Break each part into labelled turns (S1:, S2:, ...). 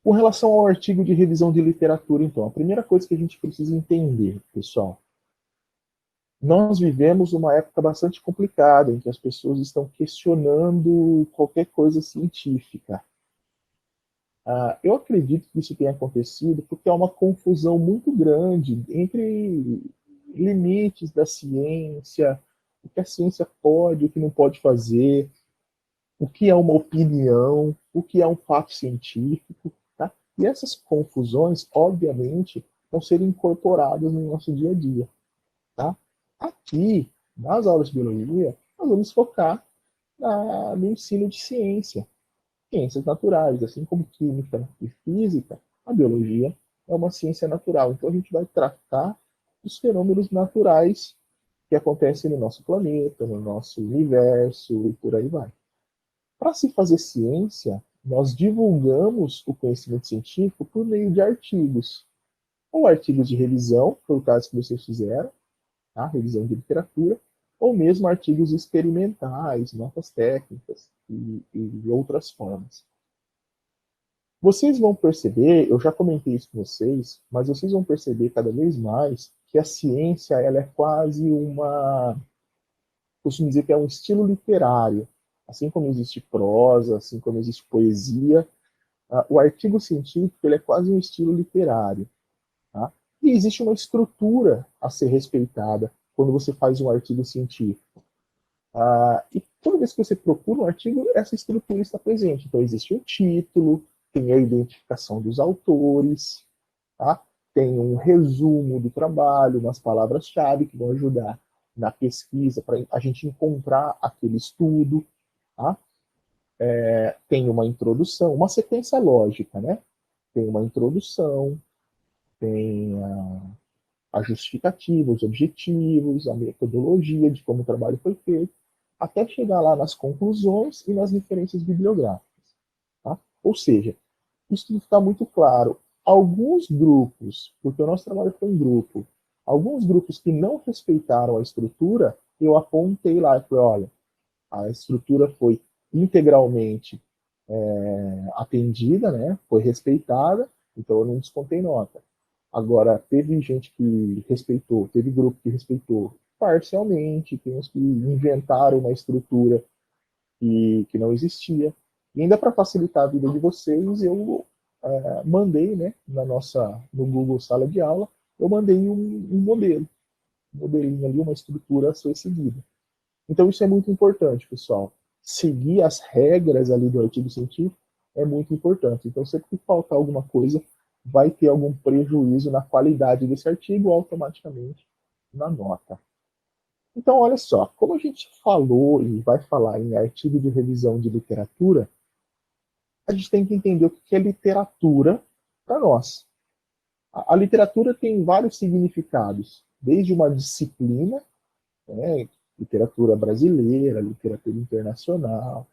S1: Com relação ao artigo de revisão de literatura, então, a primeira coisa que a gente precisa entender, pessoal, nós vivemos uma época bastante complicada, em que as pessoas estão questionando qualquer coisa científica. Eu acredito que isso tenha acontecido porque há uma confusão muito grande entre limites da ciência, o que a ciência pode, o que não pode fazer, o que é uma opinião, o que é um fato científico. Tá? E essas confusões, obviamente, vão ser incorporadas no nosso dia a dia. Tá? Aqui, nas aulas de biologia, nós vamos focar no ensino de ciência, ciências naturais, assim como química e física, a biologia é uma ciência natural. Então a gente vai tratar os fenômenos naturais que acontecem no nosso planeta, no nosso universo e por aí vai. Para se fazer ciência, nós divulgamos o conhecimento científico por meio de artigos, ou artigos de revisão, foi o caso que vocês fizeram, tá? Revisão de literatura, ou mesmo artigos experimentais, notas técnicas e outras formas. Vocês vão perceber, eu já comentei isso com vocês, mas vocês vão perceber cada vez mais que a ciência ela é quase uma, costumo dizer que é um estilo literário. Assim como existe prosa, assim como existe poesia, o artigo científico ele é quase um estilo literário. Tá? E existe uma estrutura a ser respeitada quando você faz um artigo científico. E toda vez que você procura um artigo, essa estrutura está presente. Então, existe um título, tem a identificação dos autores, tá? Tem um resumo do trabalho, umas palavras-chave que vão ajudar na pesquisa para a gente encontrar aquele estudo. Tá? Tem uma introdução, uma sequência lógica, né? Tem uma introdução, tem a justificativa, os objetivos, a metodologia de como o trabalho foi feito, até chegar lá nas conclusões e nas referências bibliográficas. Tá? Ou seja, isso tem que ficar muito claro. Alguns grupos, porque o nosso trabalho foi em grupo, alguns grupos que não respeitaram a estrutura, eu apontei lá e falei, olha, a estrutura foi integralmente atendida, né? Foi respeitada, então eu não descontei nota. Agora, teve gente que respeitou, teve grupo que respeitou parcialmente, tem uns que inventaram uma estrutura que não existia. E ainda para facilitar a vida de vocês, eu mandei, né, no Google Sala de Aula, eu mandei um modelo, um modelinho ali, uma estrutura a ser seguida. Então isso é muito importante, pessoal. Seguir as regras ali do artigo científico é muito importante. Então sempre que faltar alguma coisa, vai ter algum prejuízo na qualidade desse artigo automaticamente na nota. Então, olha só, como a gente falou e vai falar em artigo de revisão de literatura, a gente tem que entender o que é literatura para nós. A literatura tem vários significados, desde uma disciplina, né, literatura brasileira, literatura internacional,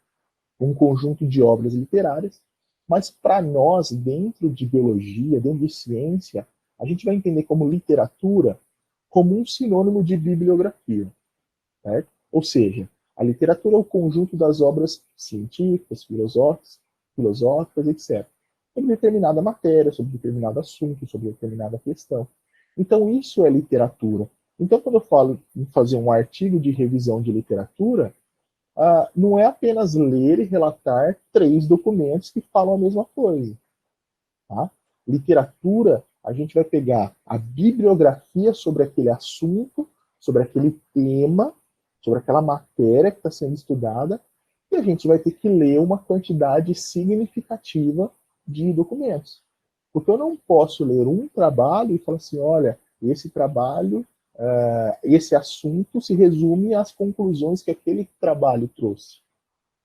S1: um conjunto de obras literárias, mas para nós, dentro de biologia, dentro de ciência, a gente vai entender como literatura como um sinônimo de bibliografia, certo? Ou seja, a literatura é o conjunto das obras científicas, filosóficas, etc., sobre determinada matéria, sobre determinado assunto, sobre determinada questão. Então, isso é literatura. Então, quando eu falo em fazer um artigo de revisão de literatura, não é apenas ler e relatar 3 documentos que falam a mesma coisa. Tá? Literatura, a gente vai pegar a bibliografia sobre aquele assunto, sobre aquele tema, sobre aquela matéria que está sendo estudada, e a gente vai ter que ler uma quantidade significativa de documentos. Porque eu não posso ler um trabalho e falar assim, olha, esse trabalho, esse assunto se resume às conclusões que aquele trabalho trouxe.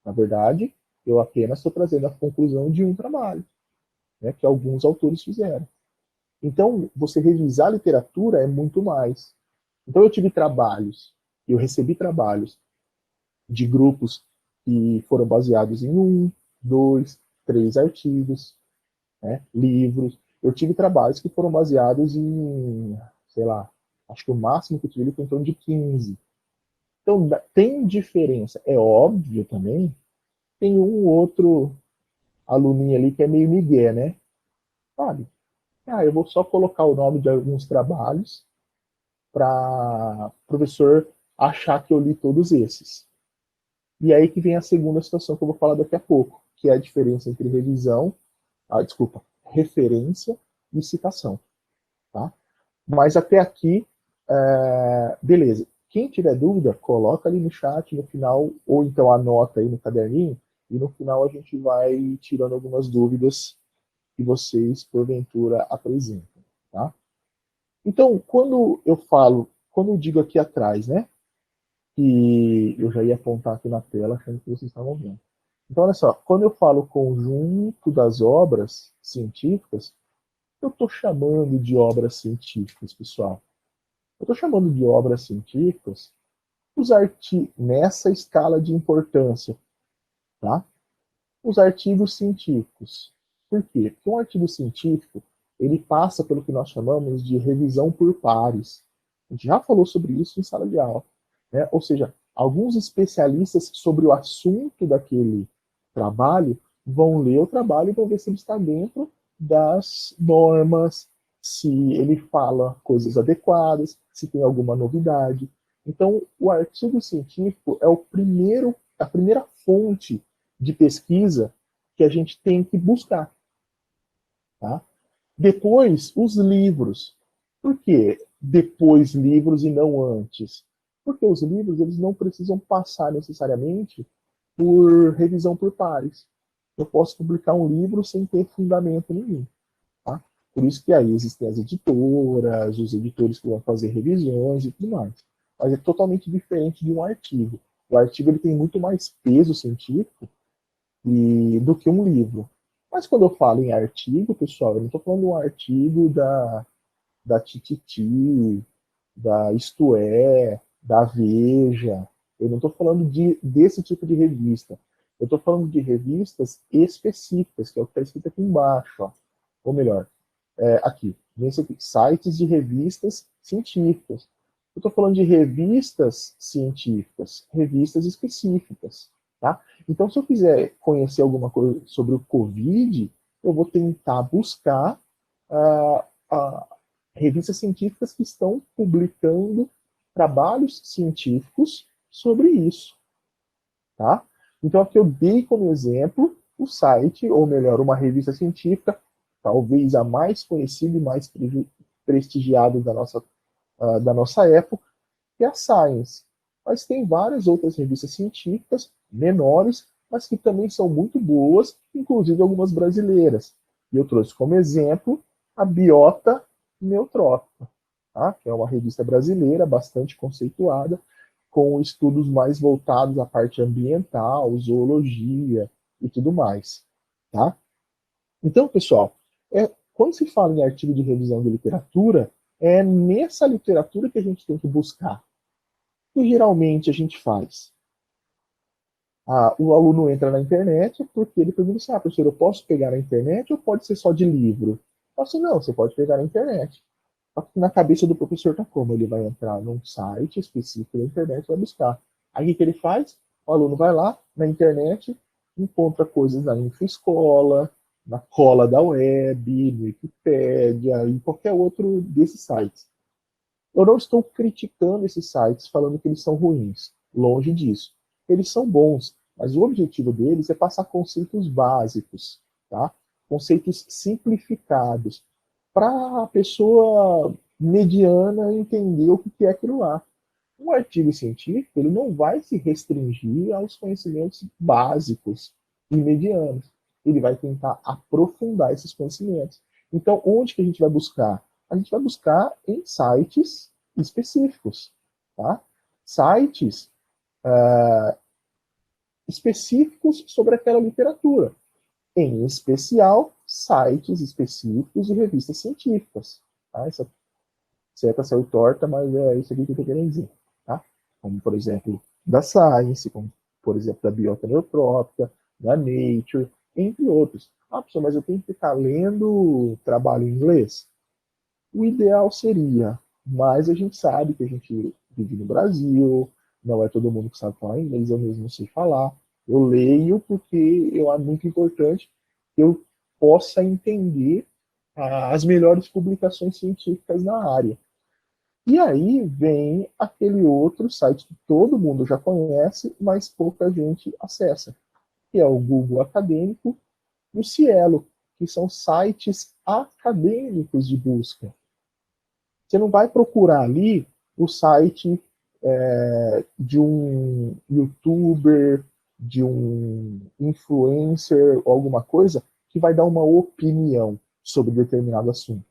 S1: Na verdade, eu apenas estou trazendo a conclusão de um trabalho, né, que alguns autores fizeram. Então, você revisar a literatura é muito mais. Então, eu tive trabalhos, eu recebi trabalhos de grupos que foram baseados em 2, 3 artigos, né, livros. Eu tive trabalhos que foram baseados em, sei lá, acho que o máximo que eu tive foi em torno de 15. Então, tem diferença. É óbvio também, tem um outro aluninho ali que é meio migué, né? sabe? Ah, eu vou só colocar o nome de alguns trabalhos para o professor achar que eu li todos esses. E aí que vem a segunda situação que eu vou falar daqui a pouco, que é a diferença entre referência e citação, tá? Mas até aqui, beleza. Quem tiver dúvida, coloca ali no chat no final, ou então anota aí no caderninho, e no final a gente vai tirando algumas dúvidas que vocês, porventura, apresentam, tá? Então, quando eu digo aqui atrás, né, que eu já ia apontar aqui na tela, achando que vocês estavam vendo. Então, olha só, quando eu falo conjunto das obras científicas, eu estou chamando de obras científicas, pessoal. Eu estou chamando de obras científicas nessa escala de importância, tá? Os artigos científicos. Por quê? Porque um artigo científico, ele passa pelo que nós chamamos de revisão por pares. A gente já falou sobre isso em sala de aula, né? Ou seja, alguns especialistas sobre o assunto daquele trabalho vão ler o trabalho e vão ver se ele está dentro das normas, se ele fala coisas adequadas, se tem alguma novidade. Então, o artigo científico é a primeira fonte de pesquisa que a gente tem que buscar. Tá? Depois, os livros. Por que depois livros e não antes? Porque os livros eles não precisam passar necessariamente por revisão por pares. Eu posso publicar um livro sem ter fundamento nenhum. Tá? Por isso que aí existem as editoras, os editores que vão fazer revisões e tudo mais. Mas é totalmente diferente de um artigo. O artigo ele tem muito mais peso científico do que um livro. Mas quando eu falo em artigo, pessoal, eu não estou falando de um artigo da Tititi, da Isto É, da Veja. Eu não estou falando desse tipo de revista. Eu estou falando de revistas específicas, que é o que está escrito aqui embaixo. Ó. Ou melhor, aqui, nesse aqui, sites de revistas científicas. Eu estou falando de revistas científicas, revistas específicas. Tá? Então, se eu quiser conhecer alguma coisa sobre o Covid, eu vou tentar buscar uh, uh, revistas científicas que estão publicando trabalhos científicos sobre isso. Tá? Então, aqui eu dei como exemplo o site, ou melhor, uma revista científica, talvez a mais conhecida e mais prestigiada da nossa época, que é a Science. Mas tem várias outras revistas científicas, menores, mas que também são muito boas, inclusive algumas brasileiras. E eu trouxe como exemplo a Biota Neutrópica, tá? Que é uma revista brasileira bastante conceituada, com estudos mais voltados à parte ambiental, zoologia e tudo mais. Tá? Então, pessoal, quando se fala em artigo de revisão de literatura, é nessa literatura que a gente tem que buscar. O que geralmente a gente faz? O aluno entra na internet porque ele pergunta assim, professor, eu posso pegar na internet ou pode ser só de livro? Eu falo assim, não, você pode pegar na internet. Só que na cabeça do professor tá como? Ele vai entrar num site específico da internet e vai buscar. Aí o que ele faz? O aluno vai lá na internet, encontra coisas na InfoEscola, na cola da web, no Wikipédia, em qualquer outro desses sites. Eu não estou criticando esses sites falando que eles são ruins. Longe disso. Eles são bons, mas o objetivo deles é passar conceitos básicos, tá? Conceitos simplificados, para a pessoa mediana entender o que é aquilo lá. Um artigo científico ele não vai se restringir aos conhecimentos básicos e medianos. Ele vai tentar aprofundar esses conhecimentos. Então, onde que a gente vai buscar? A gente vai buscar em sites específicos. Tá? Sites específicos sobre aquela literatura. Em especial, sites específicos de revistas científicas. Tá? Essa seta saiu torta, mas é isso aqui que eu estou querendo dizer. Tá? Como, por exemplo, da Science, como, por exemplo, da Biota Neutrópica, da Nature, entre outros. Professor, mas eu tenho que ficar lendo trabalho em inglês? O ideal seria, mas a gente sabe que a gente vive no Brasil, não é todo mundo que sabe falar inglês, eu mesmo não sei falar. Eu leio porque eu acho muito importante que eu possa entender as melhores publicações científicas na área. E aí vem aquele outro site que todo mundo já conhece, mas pouca gente acessa, que é o Google Acadêmico e o Cielo, que são sites acadêmicos de busca. Você não vai procurar ali o site de um youtuber, de um influencer ou alguma coisa que vai dar uma opinião sobre determinado assunto.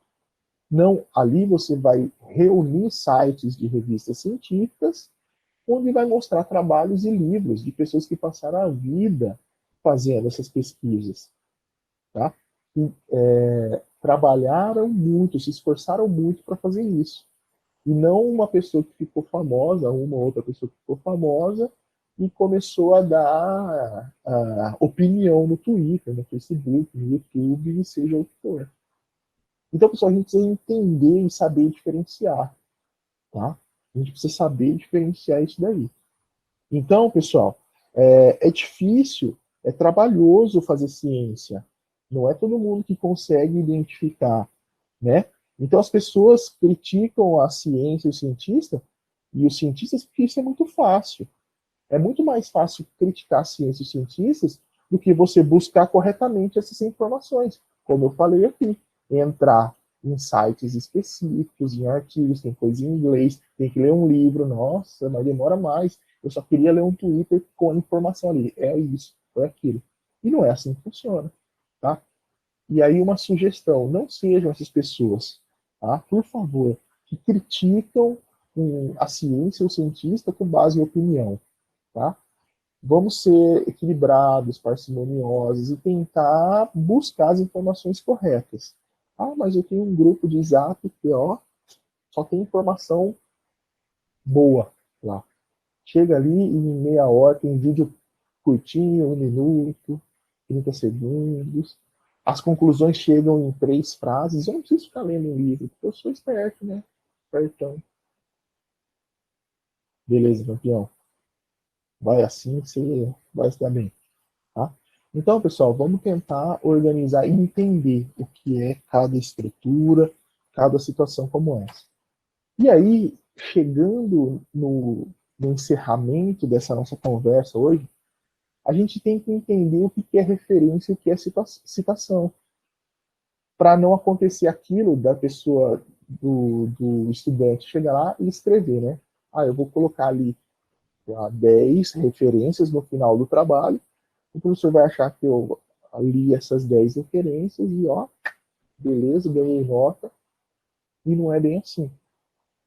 S1: Não, ali você vai reunir sites de revistas científicas, onde vai mostrar trabalhos e livros de pessoas que passaram a vida fazendo essas pesquisas, tá? E, trabalharam muito, se esforçaram muito para fazer isso. E não uma pessoa que ficou famosa, uma ou outra pessoa que ficou famosa e começou a dar opinião no Twitter, no Facebook, no YouTube, seja o que for. Então, pessoal, a gente precisa entender e saber diferenciar, tá? A gente precisa saber diferenciar isso daí. Então, pessoal, é difícil, é trabalhoso fazer ciência. Não é todo mundo que consegue identificar, né? Então, as pessoas criticam a ciência e os cientistas porque isso é muito fácil. É muito mais fácil criticar a ciência e os cientistas do que você buscar corretamente essas informações. Como eu falei aqui, entrar em sites específicos, em artigos, tem coisa em inglês, tem que ler um livro, nossa, mas demora mais. Eu só queria ler um Twitter com a informação ali. É isso, foi aquilo. E não é assim que funciona, tá? E aí uma sugestão, não sejam essas pessoas, tá? Por favor, que criticam a ciência ou o cientista com base em opinião, tá? Vamos ser equilibrados, parcimoniosos e tentar buscar as informações corretas. Ah, mas eu tenho um grupo de Zap que, ó, só tem informação boa lá. Chega ali e em meia hora tem vídeo curtinho, 1 minuto, 30 segundos. As conclusões chegam em 3 frases. Eu não preciso ficar lendo um livro, porque eu sou esperto, né? Espertão. Beleza, campeão. Vai assim que você vai se dar bem. Tá? Então, pessoal, vamos tentar organizar e entender o que é cada estrutura, cada situação como essa. E aí, chegando no encerramento dessa nossa conversa hoje, a gente tem que entender o que é referência e o que é citação, para não acontecer aquilo da pessoa, do estudante chegar lá e escrever, né? Ah, eu vou colocar ali 10 referências no final do trabalho, o professor vai achar que eu li essas 10 referências e, ó, beleza, ganhei nota, e não é bem assim.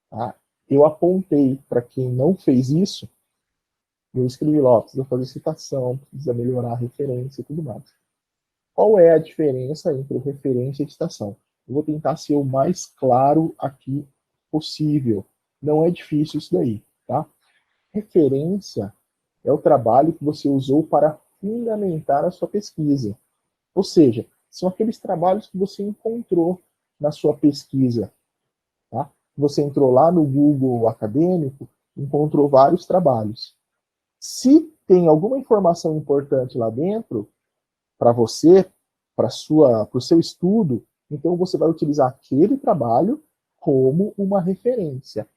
S1: Tá? Eu apontei para quem não fez isso, eu escrevi lá, ó, precisa fazer citação, precisa melhorar a referência e tudo mais. Qual é a diferença entre referência e citação? Eu vou tentar ser o mais claro aqui possível. Não é difícil isso daí, tá? Referência é o trabalho que você usou para fundamentar a sua pesquisa. Ou seja, são aqueles trabalhos que você encontrou na sua pesquisa. Tá? Você entrou lá no Google Acadêmico, encontrou vários trabalhos. Se tem alguma informação importante lá dentro, para você, para o seu estudo, então você vai utilizar aquele trabalho como uma referência.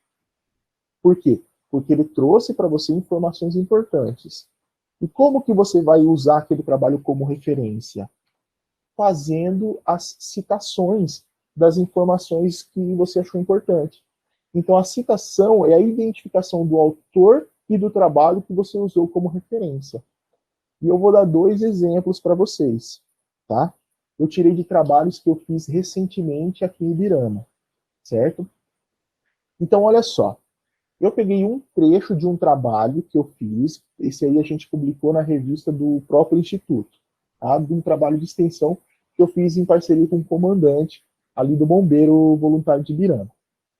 S1: Por quê? Porque ele trouxe para você informações importantes. E como que você vai usar aquele trabalho como referência? Fazendo as citações das informações que você achou importante. Então, a citação é a identificação do autor e do trabalho que você usou como referência. E eu vou dar 2 exemplos para vocês, tá? Eu tirei de trabalhos que eu fiz recentemente aqui em Ibirama, certo? Então, olha só. Eu peguei um trecho de um trabalho que eu fiz, esse aí a gente publicou na revista do próprio Instituto, tá? De um trabalho de extensão que eu fiz em parceria com o comandante ali do Bombeiro Voluntário de Ibirama.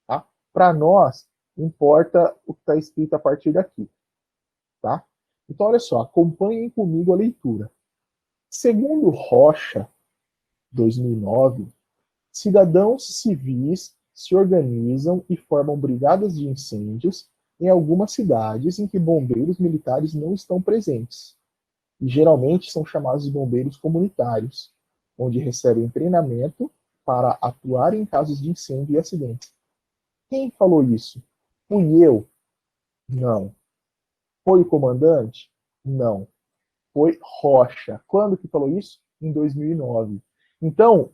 S1: Tá? Para nós, importa o que está escrito a partir daqui. Tá? Então, olha só, acompanhem comigo a leitura. Segundo Rocha, 2009, cidadãos civis se organizam e formam brigadas de incêndios em algumas cidades em que bombeiros militares não estão presentes. E geralmente são chamados de bombeiros comunitários, onde recebem treinamento para atuar em casos de incêndio e acidentes. Quem falou isso? Fui eu? Não. Foi o comandante? Não. Foi Rocha. Quando que falou isso? Em 2009. Então,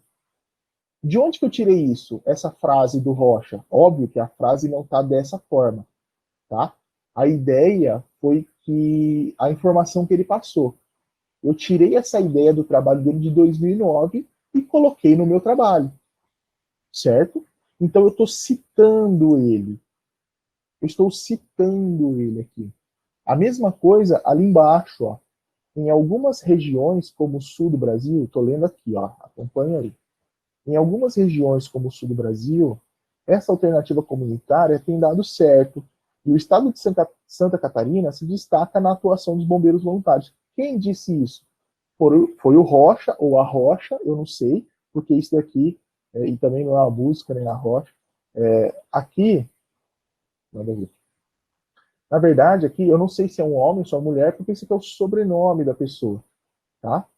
S1: de onde que eu tirei isso? Essa frase do Rocha? Óbvio que a frase não está dessa forma, tá? A ideia foi que a informação que ele passou. Eu tirei essa ideia do trabalho dele de 2009 e coloquei no meu trabalho, certo? Então eu estou citando ele. Eu estou citando ele aqui. A mesma coisa ali embaixo, ó. Em algumas regiões, como o sul do Brasil, estou lendo aqui, ó, acompanha aí. Em algumas regiões, como o sul do Brasil, essa alternativa comunitária tem dado certo. E o estado de Santa Catarina se destaca na atuação dos bombeiros voluntários. Quem disse isso? Foi o Rocha, ou a Rocha, eu não sei, porque isso daqui, e também não é a música, nem a Rocha. Aqui, nada a ver. Na verdade, aqui, eu não sei se é um homem ou se é uma mulher, porque esse aqui é o sobrenome da pessoa, tá?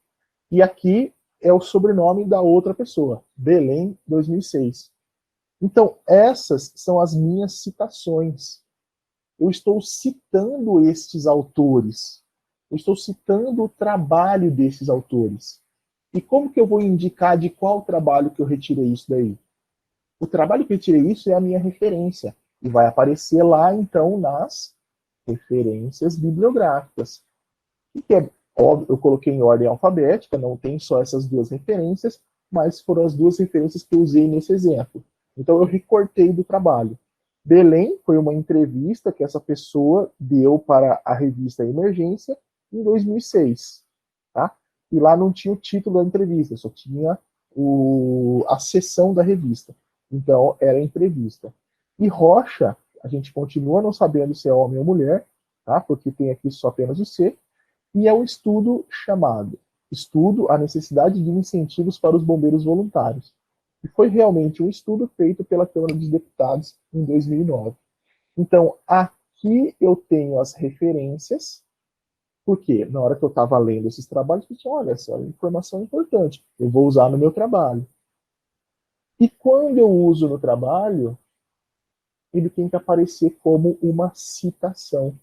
S1: E aqui é o sobrenome da outra pessoa, Belém 2006. Então, essas são as minhas citações. Eu estou citando estes autores. Eu estou citando o trabalho desses autores. E como que eu vou indicar de qual trabalho que eu retirei isso daí? O trabalho que eu retirei isso é a minha referência. E vai aparecer lá, então, nas referências bibliográficas. E que é óbvio, eu coloquei em ordem alfabética, não tem só essas duas referências, mas foram as duas referências que eu usei nesse exemplo. Então eu recortei do trabalho. Belém foi uma entrevista que essa pessoa deu para a revista Emergência em 2006. Tá? E lá não tinha o título da entrevista, só tinha a seção da revista. Então era entrevista. E Rocha, a gente continua não sabendo se é homem ou mulher, tá? Porque tem aqui só apenas o C, e é um estudo chamado Estudo a Necessidade de Incentivos para os Bombeiros Voluntários. E foi realmente um estudo feito pela Câmara dos Deputados em 2009. Então, aqui eu tenho as referências, porque na hora que eu estava lendo esses trabalhos, eu disse, olha, essa informação é importante, eu vou usar no meu trabalho. E quando eu uso no trabalho, ele tem que aparecer como uma citação.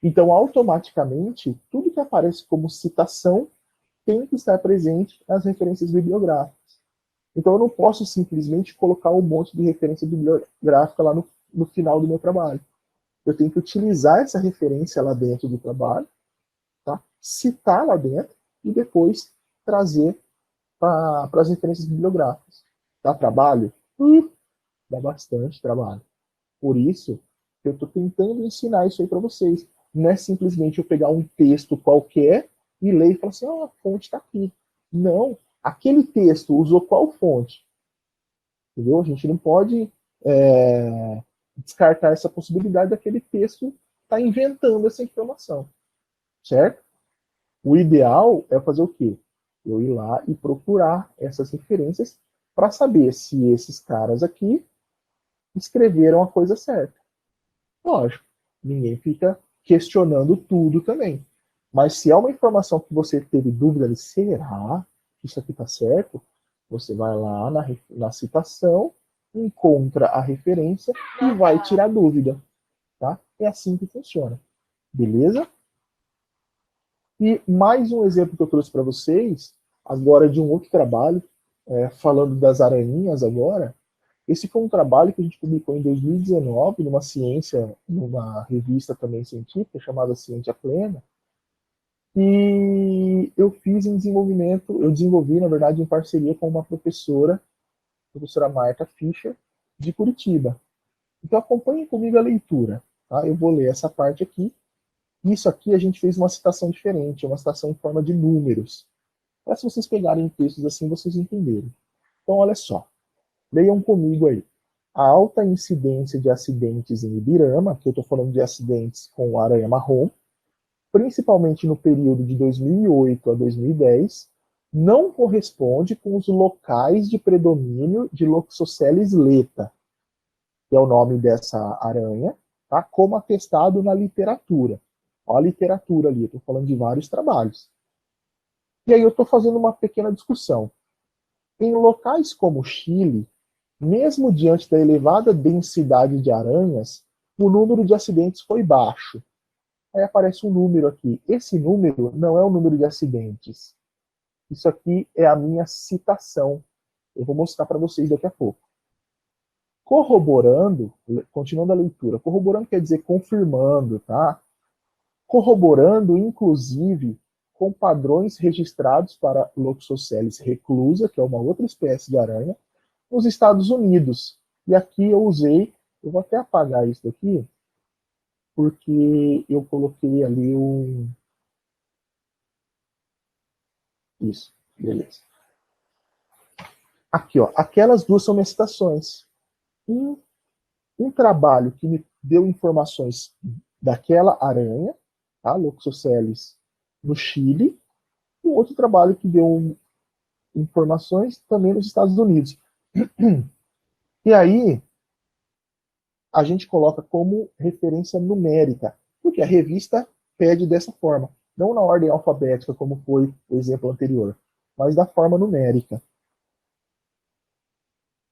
S1: Então, automaticamente, tudo que aparece como citação tem que estar presente nas referências bibliográficas. Então, eu não posso simplesmente colocar um monte de referência bibliográfica lá no final do meu trabalho. Eu tenho que utilizar essa referência lá dentro do trabalho, tá? Citar lá dentro e depois trazer para as referências bibliográficas. Dá trabalho? Dá bastante trabalho. Por isso, eu estou tentando ensinar isso aí para vocês. Não é simplesmente eu pegar um texto qualquer e ler e falar assim, a fonte está aqui. Não. Aquele texto usou qual fonte? Entendeu? A gente não pode descartar essa possibilidade daquele texto estar inventando essa informação. Certo? O ideal é fazer o quê? Eu ir lá e procurar essas referências para saber se esses caras aqui escreveram a coisa certa. Lógico, ninguém fica questionando tudo também. Mas se é uma informação que você teve dúvida de será que isso aqui está certo, você vai lá na citação, encontra a referência e vai tirar dúvida. Tá? É assim que funciona. Beleza? E mais um exemplo que eu trouxe para vocês, agora de um outro trabalho, falando das aranhinhas agora. Esse foi um trabalho que a gente publicou em 2019, numa revista também científica, chamada Ciência Plena, e eu desenvolvi, na verdade, em parceria com uma professora, a professora Marta Fischer, de Curitiba. Então acompanhem comigo a leitura, tá? Eu vou ler essa parte aqui. Isso aqui a gente fez uma citação diferente, uma citação em forma de números. Para se vocês pegarem textos assim, vocês entenderem. Então, olha só. Leiam comigo aí. A alta incidência de acidentes em Ibirama, que eu estou falando de acidentes com aranha marrom, principalmente no período de 2008 a 2010, não corresponde com os locais de predomínio de Loxosceles leta, que é o nome dessa aranha, tá? Como atestado na literatura. Olha a literatura ali, eu estou falando de vários trabalhos. E aí eu estou fazendo uma pequena discussão. Em locais como o Chile, mesmo diante da elevada densidade de aranhas, o número de acidentes foi baixo. Aí aparece um número aqui. Esse número não é o número de acidentes. Isso aqui é a minha citação. Eu vou mostrar para vocês daqui a pouco. Corroborando, continuando a leitura, corroborando quer dizer confirmando, tá? Corroborando, inclusive, com padrões registrados para Loxosceles reclusa, que é uma outra espécie de aranha, nos Estados Unidos. E aqui eu usei, eu vou até apagar isso daqui, porque eu coloquei ali um... Isso, beleza. Aqui, ó, aquelas duas são minhas citações. Um trabalho que me deu informações daquela aranha, tá? Loxosceles, no Chile, e um outro trabalho que deu informações também nos Estados Unidos. E aí, a gente coloca como referência numérica, porque a revista pede dessa forma, não na ordem alfabética, como foi o exemplo anterior, mas da forma numérica.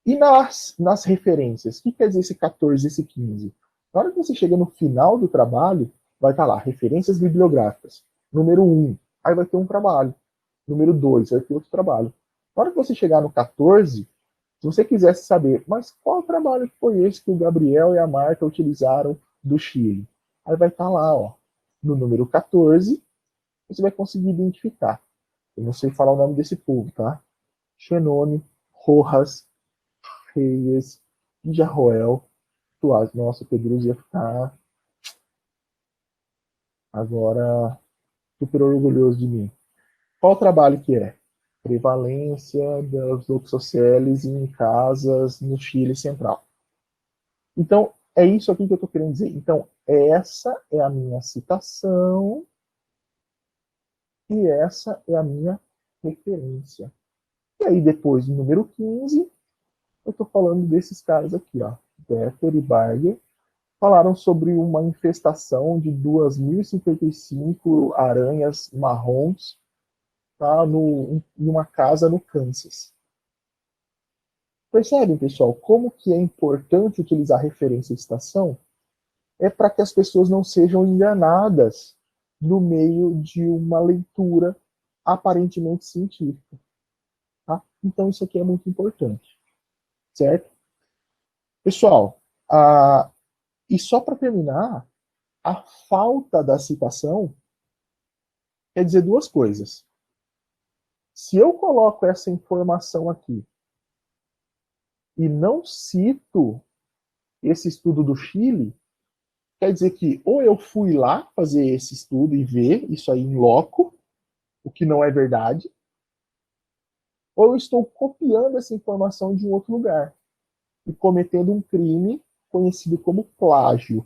S1: E nas referências, o que quer dizer esse 14, esse 15? Na hora que você chega no final do trabalho, vai estar lá, referências bibliográficas. Número 1, aí vai ter um trabalho. Número 2, vai ter outro trabalho. Na hora que você chegar no 14, se você quisesse saber, mas qual trabalho foi esse que o Gabriel e a Marta utilizaram do Chile? Aí vai estar lá, ó, no número 14, você vai conseguir identificar. Eu não sei falar o nome desse povo, tá? Xenone, Rojas, Reyes, Jarroel, Tuaz. Nossa, o Pedroso ia ficar agora super orgulhoso de mim. Qual trabalho que é? Prevalência das Loxoceles em casas no Chile Central. Então, é isso aqui que eu estou querendo dizer. Então, essa é a minha citação e essa é a minha referência. E aí, depois, no número 15, eu estou falando desses caras aqui, ó. Becker e Barger falaram sobre uma infestação de 2.055 aranhas marrons, tá, em uma casa no Kansas. Percebem, pessoal, como que é importante utilizar referência de estação? É para que as pessoas não sejam enganadas no meio de uma leitura aparentemente científica. Tá? Então, isso aqui é muito importante. Certo? Pessoal, e só para terminar, a falta da citação quer dizer duas coisas. Se eu coloco essa informação aqui e não cito esse estudo do Chile, quer dizer que ou eu fui lá fazer esse estudo e ver isso aí em loco, o que não é verdade, ou eu estou copiando essa informação de um outro lugar e cometendo um crime conhecido como plágio,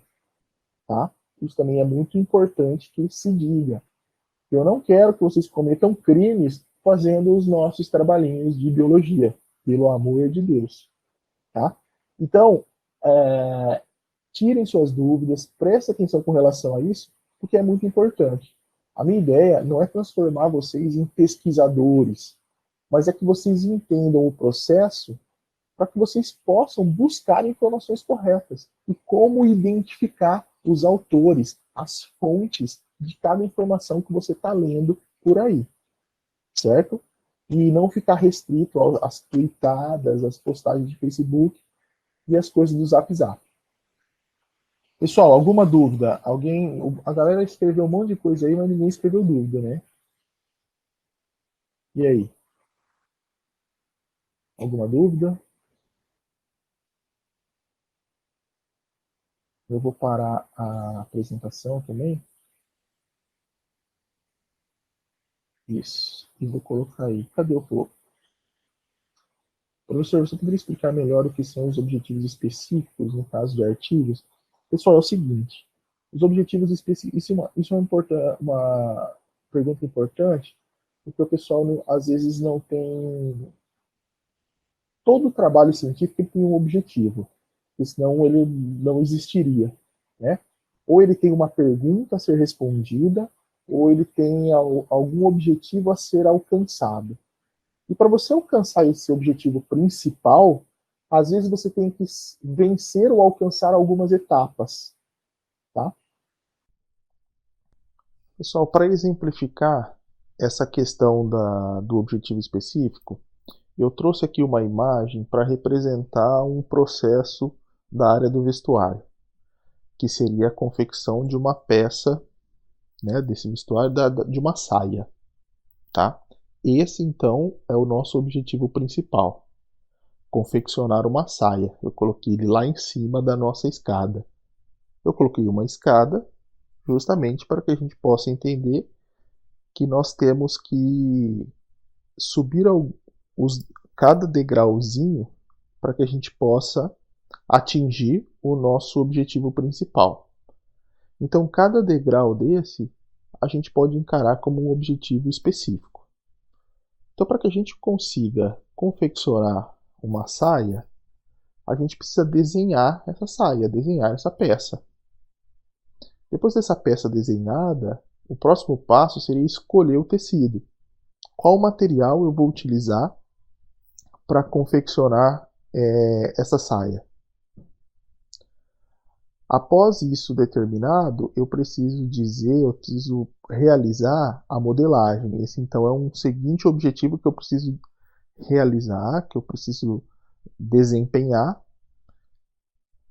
S1: tá? Isso também é muito importante que se diga. Eu não quero que vocês cometam crimes fazendo os nossos trabalhinhos de biologia, pelo amor de Deus, tá? Então, tirem suas dúvidas, prestem atenção com relação a isso, porque é muito importante. A minha ideia não é transformar vocês em pesquisadores, mas é que vocês entendam o processo para que vocês possam buscar informações corretas e como identificar os autores, as fontes de cada informação que você está lendo por aí, certo? E não ficar restrito às tweetadas, às postagens de Facebook e as coisas do Zap Zap. Pessoal, alguma dúvida? Alguém? A galera escreveu um monte de coisa aí, mas ninguém escreveu dúvida, né? E aí? Alguma dúvida? Eu vou parar a apresentação também. Isso. E vou colocar aí. Cadê o povo? Professor, você poderia explicar melhor o que são os objetivos específicos no caso de artigos? Pessoal, é o seguinte. Os objetivos específicos... Isso é uma pergunta importante, porque o pessoal, às vezes, não tem... Todo trabalho científico tem um objetivo, porque senão ele não existiria, né? Ou ele tem uma pergunta a ser respondida, ou ele tem algum objetivo a ser alcançado. E para você alcançar esse objetivo principal, às vezes você tem que vencer ou alcançar algumas etapas, tá? Pessoal, para exemplificar essa questão do objetivo específico, eu trouxe aqui uma imagem para representar um processo da área do vestuário, que seria a confecção de uma peça, né, desse vestuário, de uma saia, tá? Esse, então, é o nosso objetivo principal, confeccionar uma saia. Eu coloquei ele lá em cima da nossa escada. Eu coloquei uma escada justamente para que a gente possa entender que nós temos que subir cada degrauzinho para que a gente possa atingir o nosso objetivo principal. Então, cada degrau desse a gente pode encarar como um objetivo específico. Então, para que a gente consiga confeccionar uma saia, a gente precisa desenhar essa saia, desenhar essa peça. Depois dessa peça desenhada, o próximo passo seria escolher o tecido. Qual material eu vou utilizar para confeccionar essa saia? Após isso determinado, eu preciso realizar a modelagem. Esse então é um seguinte objetivo que eu preciso realizar, que eu preciso desempenhar,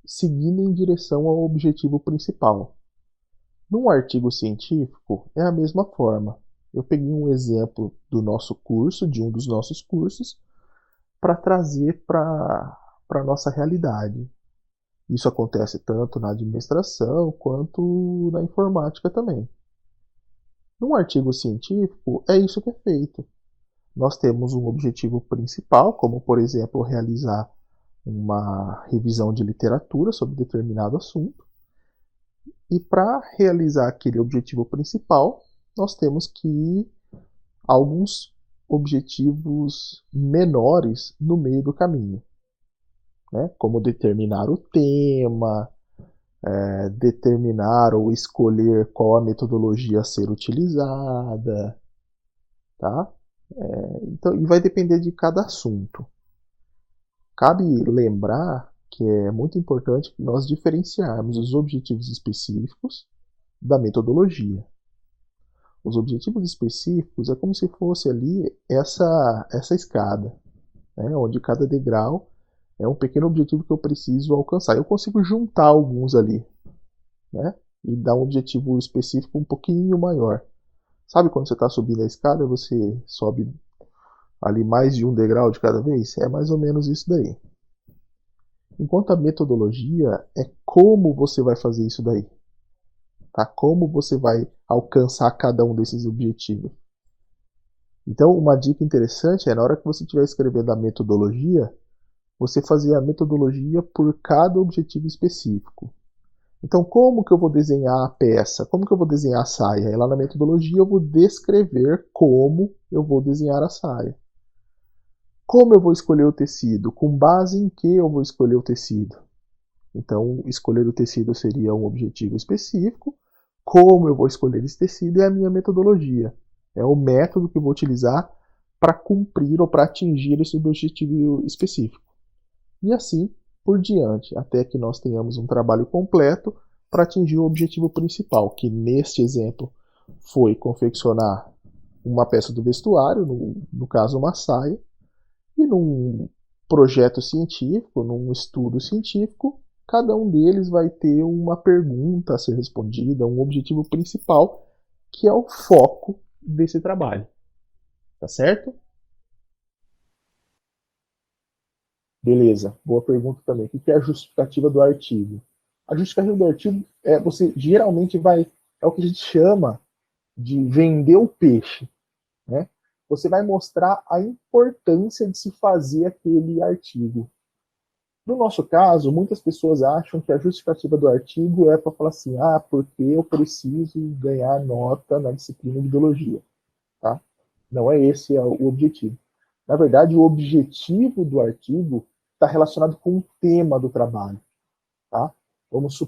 S1: seguindo em direção ao objetivo principal. Num artigo científico, é a mesma forma. Eu peguei um exemplo do nosso curso, de um dos nossos cursos, para trazer para a nossa realidade. Isso acontece tanto na administração quanto na informática também. Num artigo científico, é isso que é feito. Nós temos um objetivo principal, como, por exemplo, realizar uma revisão de literatura sobre determinado assunto. E para realizar aquele objetivo principal, nós temos que alguns objetivos menores no meio do caminho, né? Como determinar o tema, determinar ou escolher qual a metodologia a ser utilizada, tá? Então, e vai depender de cada assunto. Cabe lembrar que é muito importante nós diferenciarmos os objetivos específicos da metodologia. Os objetivos específicos é como se fosse ali essa escada, né, onde cada degrau é um pequeno objetivo que eu preciso alcançar. Eu consigo juntar alguns ali, né, e dar um objetivo específico um pouquinho maior. Sabe quando você está subindo a escada, você sobe ali mais de um degrau de cada vez? É mais ou menos isso daí. Enquanto a metodologia é como você vai fazer isso daí. Tá? Como você vai alcançar cada um desses objetivos. Então, uma dica interessante é, na hora que você estiver escrevendo a metodologia, você fazer a metodologia por cada objetivo específico. Então, como que eu vou desenhar a peça? Como que eu vou desenhar a saia? E lá na metodologia eu vou descrever como eu vou desenhar a saia. Como eu vou escolher o tecido? Com base em que eu vou escolher o tecido? Então, escolher o tecido seria um objetivo específico. Como eu vou escolher esse tecido é a minha metodologia. É o método que eu vou utilizar para cumprir ou para atingir esse objetivo específico. E assim por diante, até que nós tenhamos um trabalho completo para atingir o objetivo principal, que neste exemplo foi confeccionar uma peça do vestuário, no caso uma saia, e num projeto científico, num estudo científico, cada um deles vai ter uma pergunta a ser respondida, um objetivo principal, que é o foco desse trabalho. Tá certo? Beleza, boa pergunta também. O que é a justificativa do artigo? A justificativa do artigo você geralmente é o que a gente chama de vender o peixe, né? Você vai mostrar a importância de se fazer aquele artigo. No nosso caso, muitas pessoas acham que a justificativa do artigo é para falar assim, porque eu preciso ganhar nota na disciplina de biologia, tá? Não é esse o objetivo. Na verdade, o objetivo do artigo está relacionado com o tema do trabalho, tá? Vamos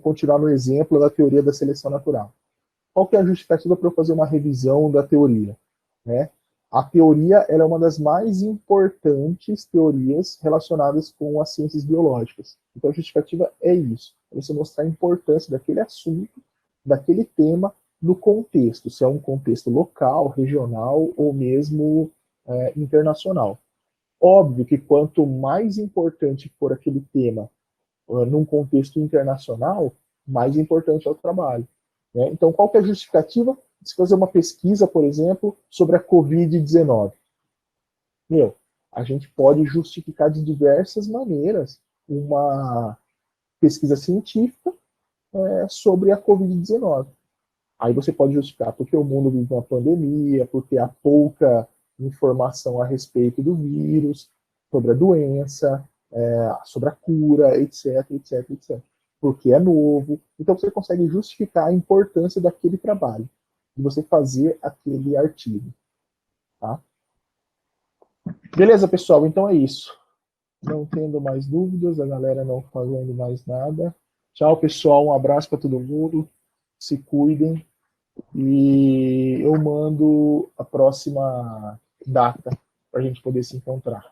S1: continuar no exemplo da teoria da seleção natural. Qual que é a justificativa para eu fazer uma revisão da teoria, né? A teoria ela é uma das mais importantes teorias relacionadas com as ciências biológicas. Então, a justificativa é isso. É você mostrar a importância daquele assunto, daquele tema, no contexto. Se é um contexto local, regional ou mesmo internacional. Óbvio que quanto mais importante for aquele tema num contexto internacional, mais importante é o trabalho. Né? Então, qual que é a justificativa? Se fazer uma pesquisa, por exemplo, sobre a Covid-19. Meu, a gente pode justificar de diversas maneiras uma pesquisa científica sobre a Covid-19. Aí você pode justificar porque o mundo vive uma pandemia, porque há pouca informação a respeito do vírus, sobre a doença, sobre a cura, etc, etc, etc. Porque é novo. Então você consegue justificar a importância daquele trabalho, de você fazer aquele artigo. Tá? Beleza, pessoal? Então é isso. Não tendo mais dúvidas, a galera não falando mais nada. Tchau, pessoal. Um abraço para todo mundo. Se cuidem. E eu mando a próxima data para a gente poder se encontrar.